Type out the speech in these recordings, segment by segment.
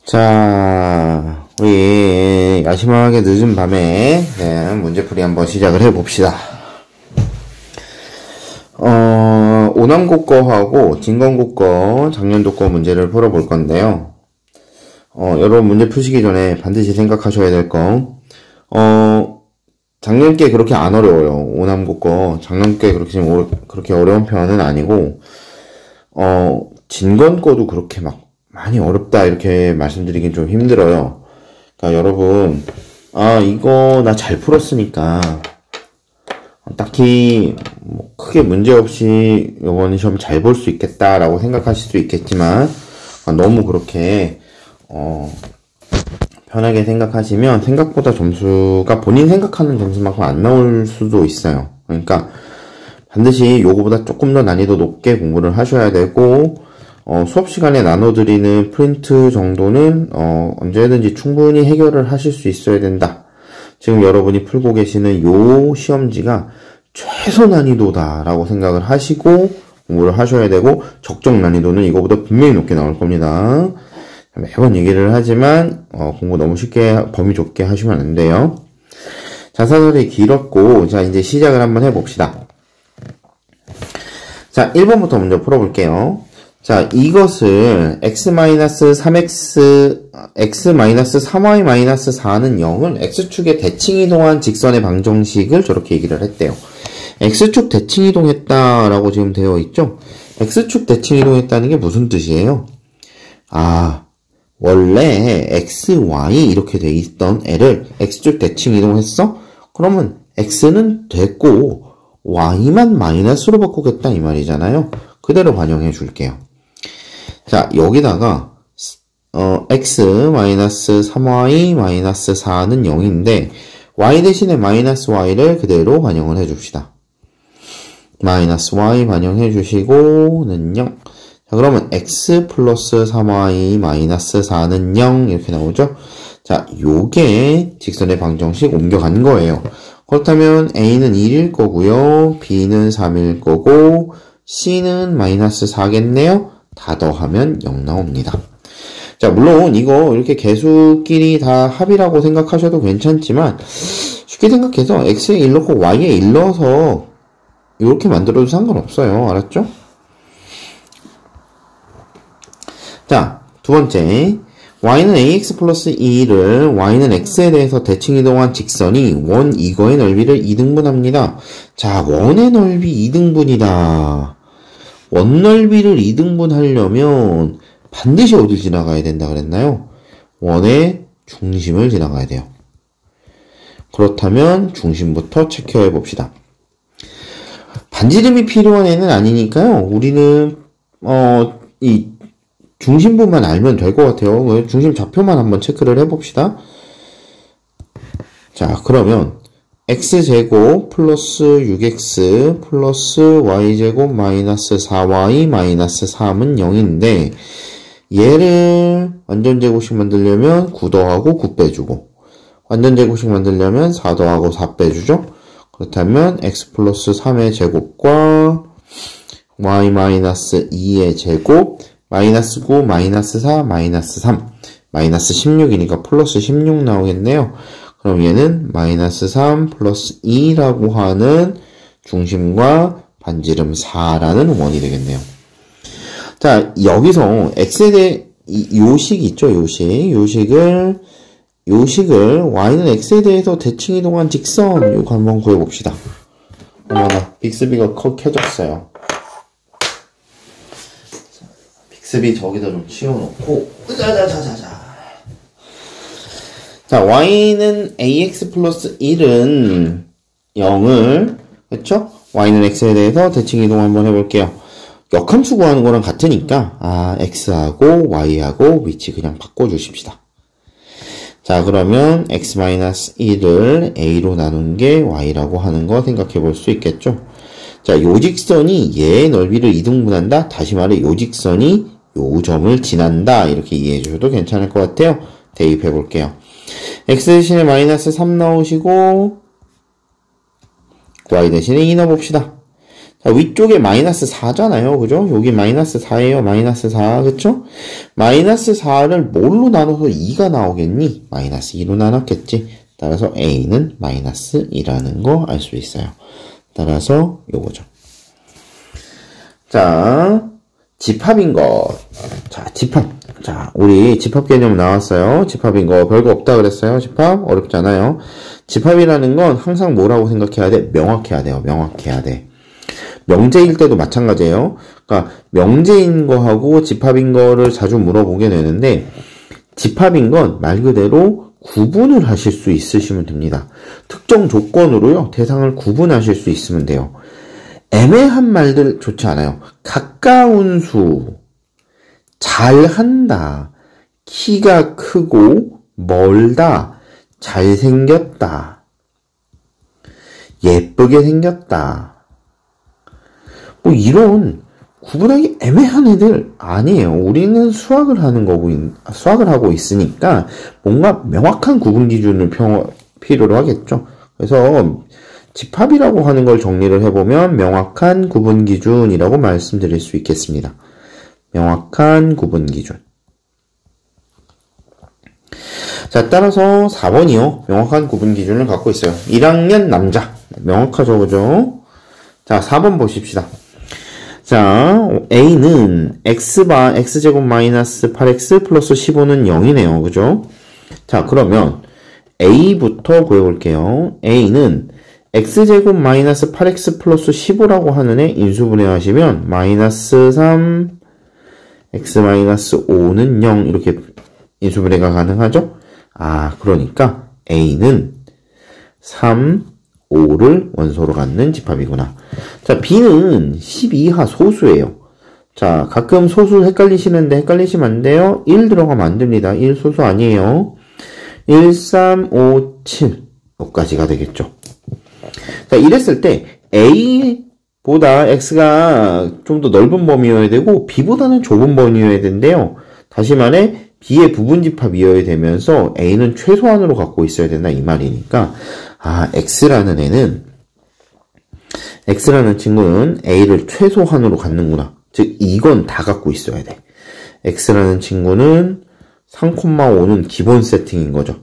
자, 우리 야심하게 늦은 밤에 문제풀이 한번 시작을 해봅시다. 오남고 거하고 진검고 거, 작년도 거 문제를 풀어볼 건데요. 여러분 문제 푸시기 전에 반드시 생각하셔야 될 거, 작년 게 그렇게 안 어려워요. 오남고 거. 작년 게 그렇게 어려운 편은 아니고, 진검 거도 그렇게 막 많이 어렵다 이렇게 말씀드리긴 좀 힘들어요. 그러니까 여러분, 이거 나 잘 풀었으니까 딱히 뭐 크게 문제 없이 이번 시험 잘 볼 수 있겠다라고 생각하실 수 있겠지만, 너무 그렇게 편하게 생각하시면 생각보다 점수가 본인 생각하는 점수만큼 안 나올 수도 있어요. 그러니까 반드시 요거보다 조금 더 난이도 높게 공부를 하셔야 되고, 수업 시간에 나눠드리는 프린트 정도는 언제든지 충분히 해결을 하실 수 있어야 된다. 지금 여러분이 풀고 계시는 요 시험지가 최소 난이도다라고 생각을 하시고 공부를 하셔야 되고, 적정 난이도는 이거보다 분명히 높게 나올 겁니다. 매번 얘기를 하지만 공부 너무 쉽게 범위 좁게 하시면 안 돼요. 자, 사설이 길었고, 자 이제 시작을 한번 해봅시다. 자, 1번부터 먼저 풀어볼게요. 자, 이것을 x-3y-4는 0을 x축의 대칭이동한 직선의 방정식을 저렇게 얘기를 했대요. x축 대칭이동했다라고 지금 되어 있죠? x축 대칭이동했다는 게 무슨 뜻이에요? 원래 x, y 이렇게 돼 있던 애를 x축 대칭이동했어? 그러면 x는 됐고 y만 마이너스로 바꾸겠다 이 말이잖아요. 그대로 반영해 줄게요. 자, 여기다가 x-3y-4는 0인데 y 대신에 마이너스 y를 그대로 반영을 해 줍시다. 마이너스 y 반영해 주시고는 0. 자, 그러면 x 플러스 3y 마이너스 4는 0 이렇게 나오죠? 자, 요게 직선의 방정식 옮겨간 거예요. 그렇다면 a는 1일 거고요, b는 3일 거고, c는 마이너스 4겠네요. 다 더하면 0 나옵니다. 자, 물론 이거 이렇게 개수끼리 다 합이라고 생각하셔도 괜찮지만, 쉽게 생각해서 x에 1 넣고 y에 1 넣어서 이렇게 만들어도 상관없어요. 알았죠? 자, 두 번째, y는 ax 플러스 2를 y는 x에 대해서 대칭이동한 직선이 원 이거의 넓이를 2등분합니다. 자, 원의 넓이 2등분이다. 원 넓이를 2등분 하려면 반드시 어딜 지나가야 된다 그랬나요? 원의 중심을 지나가야 돼요. 그렇다면 중심부터 체크해 봅시다. 반지름이 필요한 애는 아니니까요. 우리는 이 중심부만 알면 될 것 같아요. 중심 좌표만 한번 체크를 해봅시다. 자, 그러면 x제곱 플러스 6x 플러스 y제곱 마이너스 4y 마이너스 3은 0인데 얘를 완전제곱식 만들려면 9 더하고 9 빼주고, 완전제곱식 만들려면 4 더하고 4 빼주죠. 그렇다면 x 플러스 3의 제곱과 y 마이너스 2의 제곱 마이너스 9, 마이너스 4, 마이너스 3, 마이너스 16이니까 플러스 16 나오겠네요. 그럼 얘는 마이너스 3 플러스 2라고 하는 중심과 반지름 4라는 원이 되겠네요. 자, 여기서 x에 대해 요식 있죠, 요식을 y는 x에 대해서 대칭이동한 직선 이거 한번 구해봅시다. 어머나, 빅스비가 켜졌어요. 빅스비 저기다 좀 치워놓고, 자, y는 ax 플러스 1은 0을, 그쵸? y는 x에 대해서 대칭이동 한번 해볼게요. 역함수 구하는 거랑 같으니까, x하고 y하고 위치 그냥 바꿔주십시다. 자, 그러면 x-1을 a로 나눈 게 y라고 하는 거 생각해 볼 수 있겠죠? 자, 요 직선이 얘의 넓이를 2등분한다? 다시 말해, 요 직선이 요 점을 지난다. 이렇게 이해해 주셔도 괜찮을 것 같아요. 대입해 볼게요. x 대신에 마이너스 3 나오시고 y 대신에 2 넣어봅시다. 자, 위쪽에 마이너스 4잖아요. 그죠? 여기 마이너스 4예요. 마이너스 4. 그쵸? 마이너스 4를 뭘로 나눠서 2가 나오겠니? 마이너스 2로 나눴겠지. 따라서 A는 마이너스 2라는 거 알 수 있어요. 따라서 요거죠. 자, 집합인 것. 자, 집합. 자, 우리 집합 개념 나왔어요. 집합인 거 별거 없다 그랬어요. 집합 어렵지 않아요. 집합이라는 건 항상 뭐라고 생각해야 돼? 명확해야 돼요. 명확해야 돼. 명제일 때도 마찬가지예요. 그러니까 명제인 거하고 집합인 거를 자주 물어보게 되는데 집합인 건 말 그대로 구분을 하실 수 있으시면 됩니다. 특정 조건으로요. 대상을 구분하실 수 있으면 돼요. 애매한 말들 좋지 않아요. 가까운 수, 잘한다, 키가 크고 멀다, 잘생겼다, 예쁘게 생겼다. 뭐 이런 구분하기 애매한 애들 아니에요. 우리는 수학을 하고 있으니까 뭔가 명확한 구분 기준을 필요로 하겠죠. 그래서 집합이라고 하는 걸 정리를 해보면 명확한 구분 기준이라고 말씀드릴 수 있겠습니다. 명확한 구분 기준. 자, 따라서 4번이요. 명확한 구분 기준을 갖고 있어요. 1학년 남자. 명확하죠, 그죠? 자, 4번 보십시다. 자, A는 x제곱 마이너스 8x 플러스 15는 0이네요. 그죠? 자, 그러면 A부터 구해볼게요. A는 x제곱 마이너스 8x 플러스 15라고 하는 애 인수분해 하시면 마이너스 3, x 마이너스 5는 0 이렇게 인수분해가 가능하죠? 아, 그러니까 A는 3, 5를 원소로 갖는 집합이구나. 자, B는 12하 소수예요. 자, 가끔 소수 헷갈리시는데 헷갈리시면 안 돼요. 1 들어가면 안 됩니다. 1 소수 아니에요. 1, 3, 5, 7 여기까지가 되겠죠. 자, 이랬을 때 A보다 X가 좀 더 넓은 범위여야 되고 B보다는 좁은 범위여야 된대요. 다시 말해 B의 부분집합이어야 되면서 A는 최소한으로 갖고 있어야 된다 이 말이니까 아, X라는 친구는 A를 최소한으로 갖는구나. 즉 이건 다 갖고 있어야 돼. X라는 친구는 3,5는 기본 세팅인 거죠.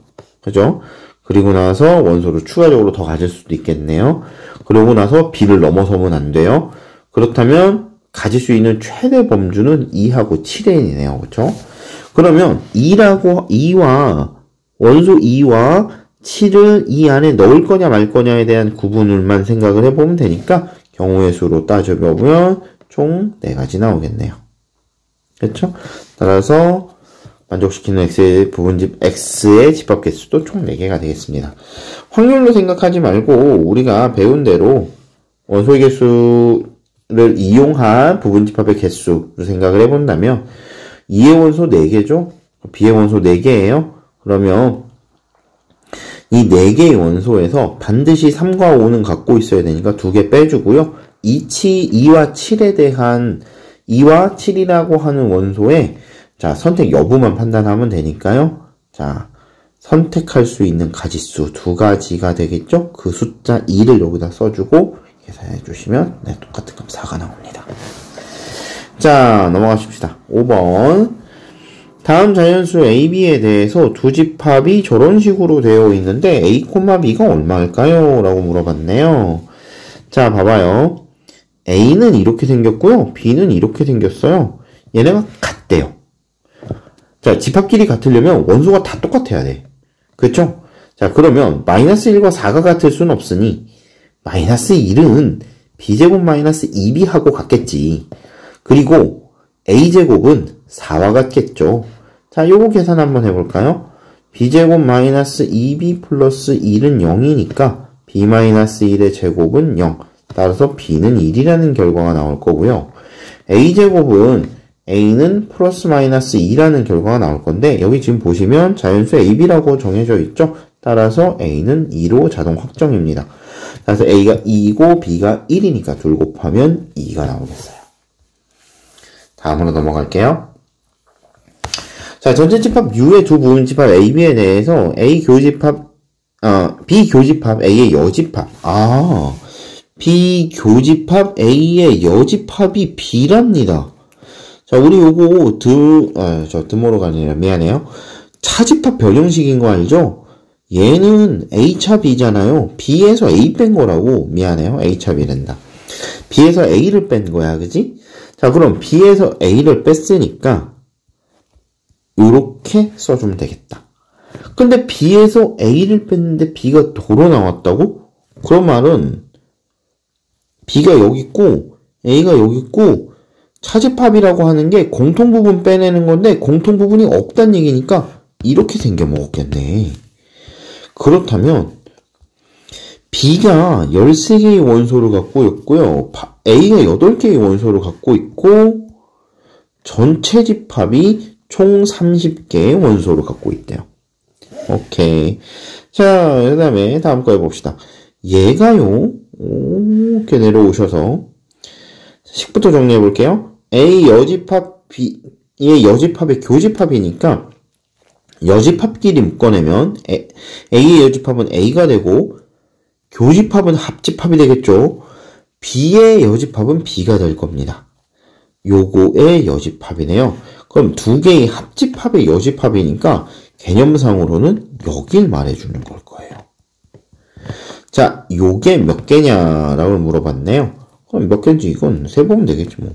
그죠? 그리고 나서 원소를 추가적으로 더 가질 수도 있겠네요. 그러고 나서 B를 넘어서면 안 돼요. 그렇다면 가질 수 있는 최대 범주는 2하고 7n이네요. 그렇죠? 그러면 2와 원소 2와 7을 이 안에 넣을 거냐 말 거냐에 대한 구분을만 생각을 해보면 되니까 경우의 수로 따져보면 총 4가지 나오겠네요. 그렇죠? 따라서 만족시키는 X의 집합 개수도 총 4개가 되겠습니다. 확률로 생각하지 말고 우리가 배운 대로 원소의 개수를 이용한 부분집합의 개수로 생각을 해본다면 2의 원소 4개죠? B의 원소 4개예요? 그러면 이 4개의 원소에서 반드시 3과 5는 갖고 있어야 되니까 2개 빼주고요. 2와 7에 대한 2와 7이라고 하는 원소에 자, 선택 여부만 판단하면 되니까요. 자, 선택할 수 있는 가지수 2가지가 되겠죠? 그 숫자 2를 여기다 써주고 계산해 주시면 네, 똑같은 값 4가 나옵니다. 자, 넘어가십시다. 5번. 다음 자연수 A, B에 대해서 두 집합이 저런 식으로 되어 있는데 A, B가 얼마일까요? 라고 물어봤네요. 자, 봐봐요. A는 이렇게 생겼고요. B는 이렇게 생겼어요. 얘네가 같대요. 자, 집합끼리 같으려면 원소가 다 똑같아야 돼. 그렇죠? 자, 그러면 마이너스 1과 4가 같을 수는 없으니 마이너스 1은 B제곱 마이너스 2B하고 같겠지. 그리고 A제곱은 4와 같겠죠. 자, 요거 계산 한번 해볼까요? B제곱 마이너스 2B 플러스 1은 0이니까 B 마이너스 1의 제곱은 0. 따라서 B는 1이라는 결과가 나올 거고요. A제곱은 A는 플러스 마이너스 2라는 결과가 나올 건데 여기 지금 보시면 자연수 AB라고 정해져 있죠? 따라서 A는 2로 자동 확정입니다. 따라서 A가 2이고 B가 1이니까 둘 곱하면 2가 나오겠어요. 다음으로 넘어갈게요. 자, 전체 집합 U의 두 부분 집합 A, B에 대해서 A 교집합, B 교집합, A의 여집합. B 교집합 A의 여집합이 B랍니다. 자, 우리 요거 드모로가 아니라 미안해요. 차집합 별형식인 거 알죠? 얘는 A차 B잖아요. B에서 A 뺀 거라고. 미안해요. A차 B란다. B에서 A를 뺀 거야. 그지? 자, 그럼 B에서 A를 뺐으니까 요렇게 써주면 되겠다. 근데 B에서 A를 뺐는데 B가 도로 나왔다고? 그런 말은 B가 여기 있고 A가 여기 있고 차집합이라고 하는 게 공통부분 빼내는 건데 공통부분이 없다는 얘기니까 이렇게 생겨 먹었겠네. 그렇다면 B가 13개의 원소를 갖고 있고요. A가 8개의 원소를 갖고 있고 전체 집합이 총 30개의 원소를 갖고 있대요. 오케이. 자, 그 다음에 다음 거 해봅시다. 얘가요. 이렇게 내려오셔서 식부터 정리해 볼게요. A 여집합 B의 여집합의 교집합이니까 여집합끼리 묶어내면 A의 여집합은 A가 되고 교집합은 합집합이 되겠죠. B의 여집합은 B가 될 겁니다. 요거의 여집합이네요. 그럼 두 개의 합집합의 여집합이니까 개념상으로는 여길 말해주는 걸 거예요. 자, 요게 몇 개냐라고 물어봤네요. 그럼 몇 개인지 이건 세보면 되겠지 뭐.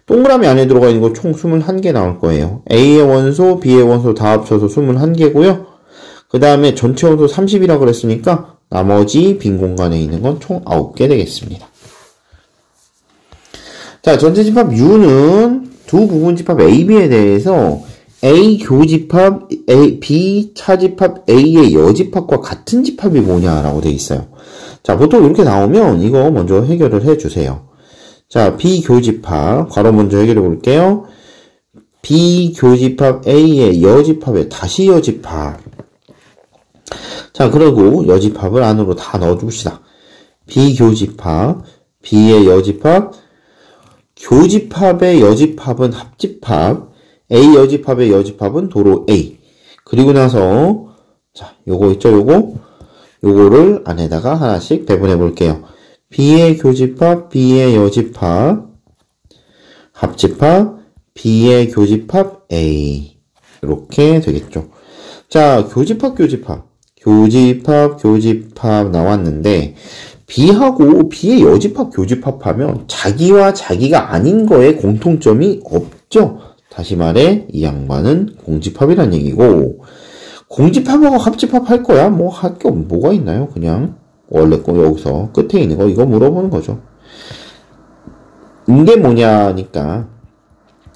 동그라미 안에 들어가 있는 거 총 21개 나올 거예요. A의 원소, B의 원소 다 합쳐서 21개고요. 그 다음에 전체 원소 30이라고 그랬으니까 나머지 빈 공간에 있는 건 총 9개 되겠습니다. 자, 전체 집합 U는 두 부분 집합 A, B에 대해서 A 교집합, B 차집합 A의 여집합과 같은 집합이 뭐냐라고 되어 있어요. 자, 보통 이렇게 나오면 이거 먼저 해결을 해주세요. 자, B 교집합, 괄호 먼저 해결해 볼게요. B 교집합 A의 여집합에 다시 여집합. 자, 그리고 여집합을 안으로 다 넣어줍시다. B 교집합, B의 여집합, 교집합의 여집합은 합집합, A 여집합의 여집합은 도로 A. 그리고 나서, 자, 요거 있죠, 요거를 안에다가 하나씩 배분해 볼게요. B의 교집합, B의 여집합, 합집합, B의 교집합, A. 이렇게 되겠죠. 자, 교집합 나왔는데, B하고 B의 여집합, 교집합하면 자기와 자기가 아닌 거에 공통점이 없죠. 다시 말해, 이 양반은 공집합이란 얘기고, 공집합하고 합집합 할 거야? 뭐, 할 게 뭐가 있나요? 그냥, 원래 거 여기서 끝에 있는 거, 이거 물어보는 거죠. 이게 뭐냐니까,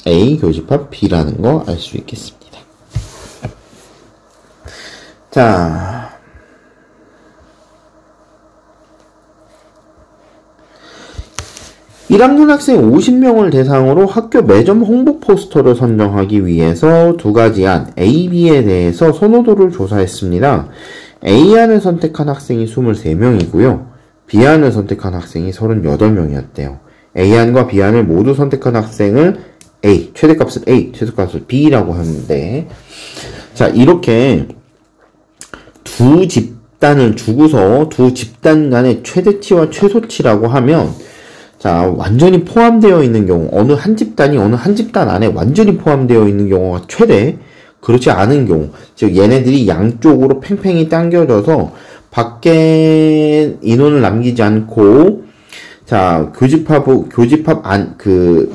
A 교집합 B라는 거 알 수 있겠습니다. 자. 1학년 학생 50명을 대상으로 학교 매점 홍보 포스터를 선정하기 위해서 두 가지 안 A, B에 대해서 선호도를 조사했습니다. A안을 선택한 학생이 23명이고요. B안을 선택한 학생이 38명이었대요. A안과 B안을 모두 선택한 학생을 A, 최대값을 A, 최소값을 B라고 하는데, 자, 이렇게 두 집단을 주고서 두 집단 간의 최대치와 최소치라고 하면, 자, 완전히 포함되어 있는 경우, 어느 한 집단이 어느 한 집단 안에 완전히 포함되어 있는 경우가 최대, 그렇지 않은 경우, 즉 얘네들이 양쪽으로 팽팽히 당겨져서 밖에 인원을 남기지 않고, 자, 교집합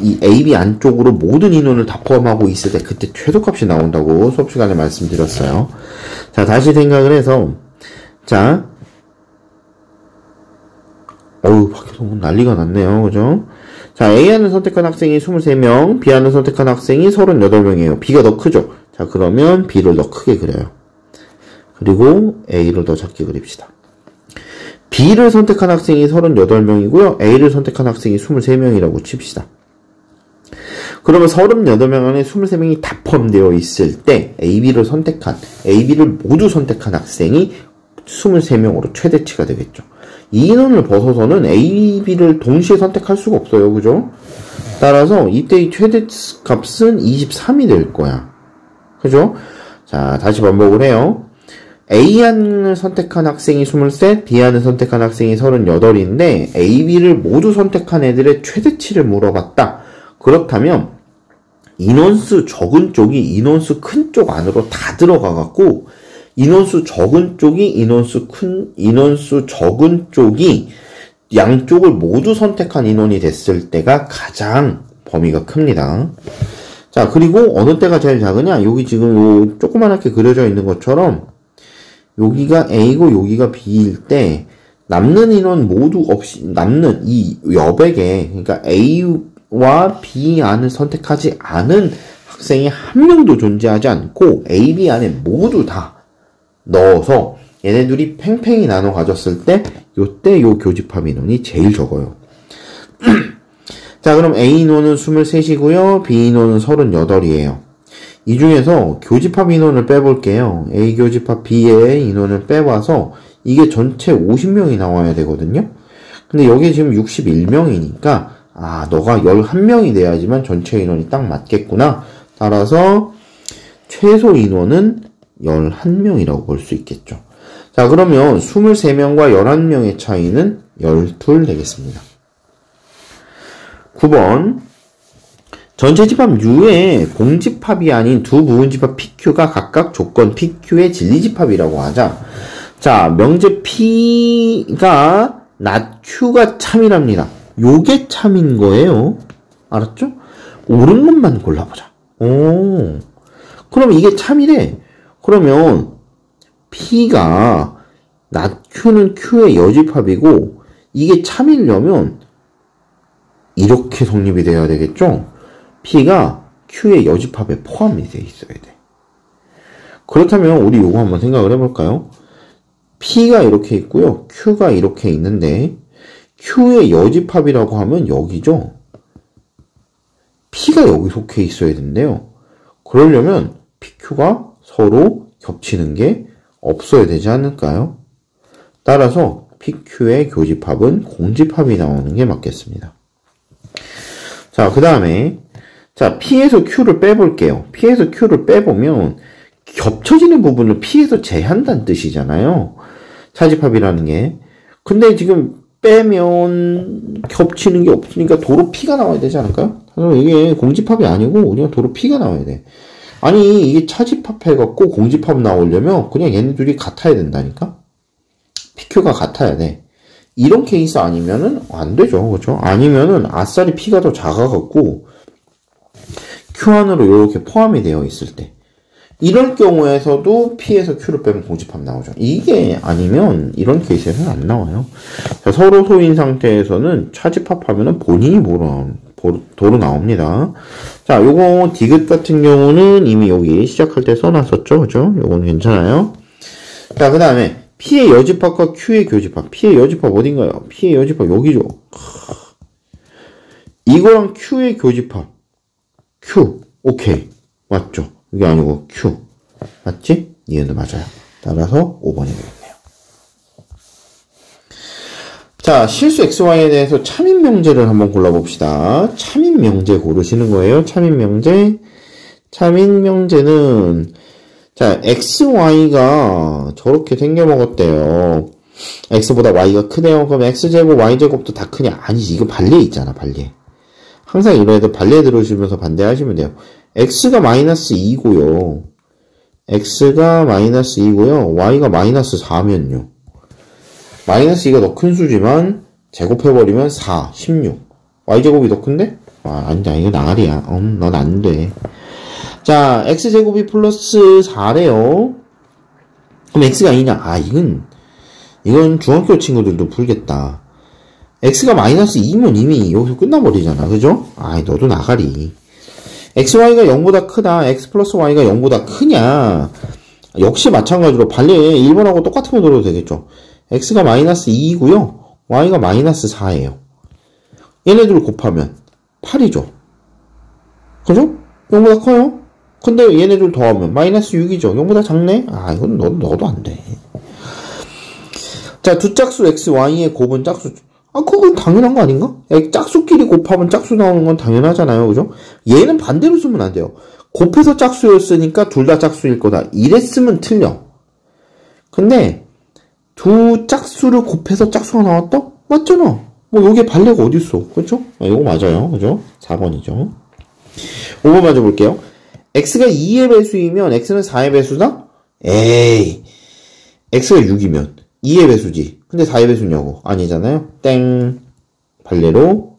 이 AB 안쪽으로 모든 인원을 다 포함하고 있을 때 그때 최소값이 나온다고 수업 시간에 말씀드렸어요. 자, 다시 생각을 해서, 자, 밖에서 뭐 난리가 났네요. 그죠? 자, A안을 선택한 학생이 23명, B안을 선택한 학생이 38명이에요. B가 더 크죠? 자, 그러면 B를 더 크게 그려요. 그리고 A를 더 작게 그립시다. B를 선택한 학생이 38명이고요. A를 선택한 학생이 23명이라고 칩시다. 그러면 38명 안에 23명이 다 포함되어 있을 때 AB를 모두 선택한 학생이 23명으로 최대치가 되겠죠. 이 인원을 벗어서는 A, B를 동시에 선택할 수가 없어요. 그죠? 따라서 이때의 최대값은 23이 될 거야. 그죠? 자, 다시 반복을 해요. A안을 선택한 학생이 23, B안을 선택한 학생이 38인데 A, B를 모두 선택한 애들의 최대치를 물어봤다. 그렇다면 인원수 적은 쪽이 인원수 큰 쪽 안으로 다 들어가갖고 인원수 적은 쪽이 인원수 적은 쪽이 양쪽을 모두 선택한 인원이 됐을 때가 가장 범위가 큽니다. 자, 그리고 어느 때가 제일 작으냐? 여기 지금 요 조그맣게 그려져 있는 것처럼 여기가 A고 여기가 B일 때 남는 인원 모두 없이 남는 이 여백에 그러니까 A와 B 안을 선택하지 않은 학생이 한 명도 존재하지 않고 A, B 안에 모두 다 넣어서 얘네들이 팽팽히 나눠 가졌을 때 요때 요 교집합 인원이 제일 적어요. 자, 그럼 A 인원은 23이고요. B 인원은 38이에요. 이 중에서 교집합 인원을 빼볼게요. A 교집합 B의 인원을 빼와서 이게 전체 50명이 나와야 되거든요. 근데 여기 지금 61명이니까 너가 11명이 돼야지만 전체 인원이 딱 맞겠구나. 따라서 최소 인원은 11명이라고 볼 수 있겠죠. 자, 그러면 23명과 11명의 차이는 12 되겠습니다. 9번 전체 집합 U의 공집합이 아닌 두 부분 집합 PQ가 각각 조건 PQ의 진리집합이라고 하자. 자, 명제 P가 not Q가 참이랍니다. 요게 참인 거예요. 알았죠? 옳은 것만 골라보자. 그럼 이게 참이래. 그러면 P가 not Q는 Q의 여집합이고 이게 참이려면 이렇게 성립이 돼야 되겠죠? P가 Q의 여집합에 포함이 돼 있어야 돼. 그렇다면 우리 요거 한번 생각을 해볼까요? P가 이렇게 있고요. Q가 이렇게 있는데 Q의 여집합이라고 하면 여기죠? P가 여기 속해 있어야 된대요. 그러려면 PQ가 서로 겹치는 게 없어야 되지 않을까요? 따라서 PQ의 교집합은 공집합이 나오는 게 맞겠습니다. 자, 그 다음에 자, P에서 Q를 빼볼게요. P에서 Q를 빼보면 겹쳐지는 부분을 P에서 제한다는 뜻이잖아요. 차집합이라는 게. 근데 지금 빼면 겹치는 게 없으니까 도로 P가 나와야 되지 않을까요? 그래서 이게 공집합이 아니고 그냥 도로 P가 나와야 돼. 아니, 이게 차집합 해갖고 공집합 나오려면 그냥 얘네들이 같아야 된다니까? PQ가 같아야 돼. 이런 케이스 아니면은 안 되죠. 그렇죠? 아니면은 아싸리 P가 더 작아갖고 Q 안으로 이렇게 포함이 되어 있을 때 이럴 경우에서도 P에서 Q를 빼면 공집합 나오죠. 이게 아니면 이런 케이스에서는 안 나와요. 자, 서로 소인 상태에서는 차집합하면은 본인이 도로 나옵니다. 자, 요거 디귿 같은 경우는 이미 여기 시작할 때 써놨었죠. 그죠? 요거는 괜찮아요. 자, 그 다음에 P의 여집합과 Q의 교집합. P의 여집합 어딘가요? P의 여집합 여기죠. 이거랑 Q의 교집합. Q. 오케이. 맞죠? 이게 아니고 Q. 맞지? 니은도 맞아요. 따라서 5번이 되겠네요. 자, 실수 XY에 대해서 참인 명제를 한번 골라봅시다. 참인 명제 고르시는 거예요. 참인 명제. 참인 명제는 자, XY가 저렇게 생겨먹었대요. X보다 Y가 크네요. 그럼 X제곱, Y제곱도 다 크냐? 아니지. 이거 반례 있잖아, 반례. 항상 이런 애들 반례 들으시면서 반대하시면 돼요. X가 마이너스 2고요. X가 마이너스 2고요. Y가 마이너스 4면요. 마이너스 2가 더 큰 수지만 제곱해버리면 4, 16. Y제곱이 더 큰데? 아니다. 이거 나가리야. 넌 안 돼. 자, x제곱이 플러스 4래요. 그럼 x가 아니냐? 이건 중학교 친구들도 풀겠다. x가 마이너스 2면 이미 여기서 끝나버리잖아. 그죠? 너도 나가리. xy가 0보다 크다. x 플러스 y가 0보다 크냐? 역시 마찬가지로 반례 1번하고 똑같은 거 들어도 되겠죠. x가 마이너스 2이고요. y가 마이너스 4예요. 얘네들 곱하면 8이죠. 그죠? 0보다 커요. 근데 얘네들 더하면 마이너스 6이죠. 0보다 작네? 이건 너도 안 돼. 자, 두 짝수 x, y의 곱은 짝수. 그건 당연한 거 아닌가? 짝수끼리 곱하면 짝수 나오는 건 당연하잖아요. 그죠? 얘는 반대로 쓰면 안 돼요. 곱해서 짝수였으니까 둘 다 짝수일 거다. 이랬으면 틀려. 근데 두 짝수를 곱해서 짝수가 나왔다? 맞잖아. 뭐 여기에 발레가 어딨어. 그쵸? 이거 맞아요. 그죠? 4번이죠. 5번 맞아 볼게요. x가 2의 배수이면 x는 4의 배수다? 에이. x가 6이면 2의 배수지. 근데 4의 배수냐고. 아니잖아요. 땡. 발레로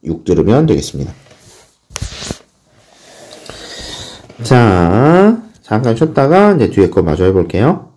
6 들으면 되겠습니다. 자, 잠깐 쉬었다가 이제 뒤에 거 마저 해볼게요.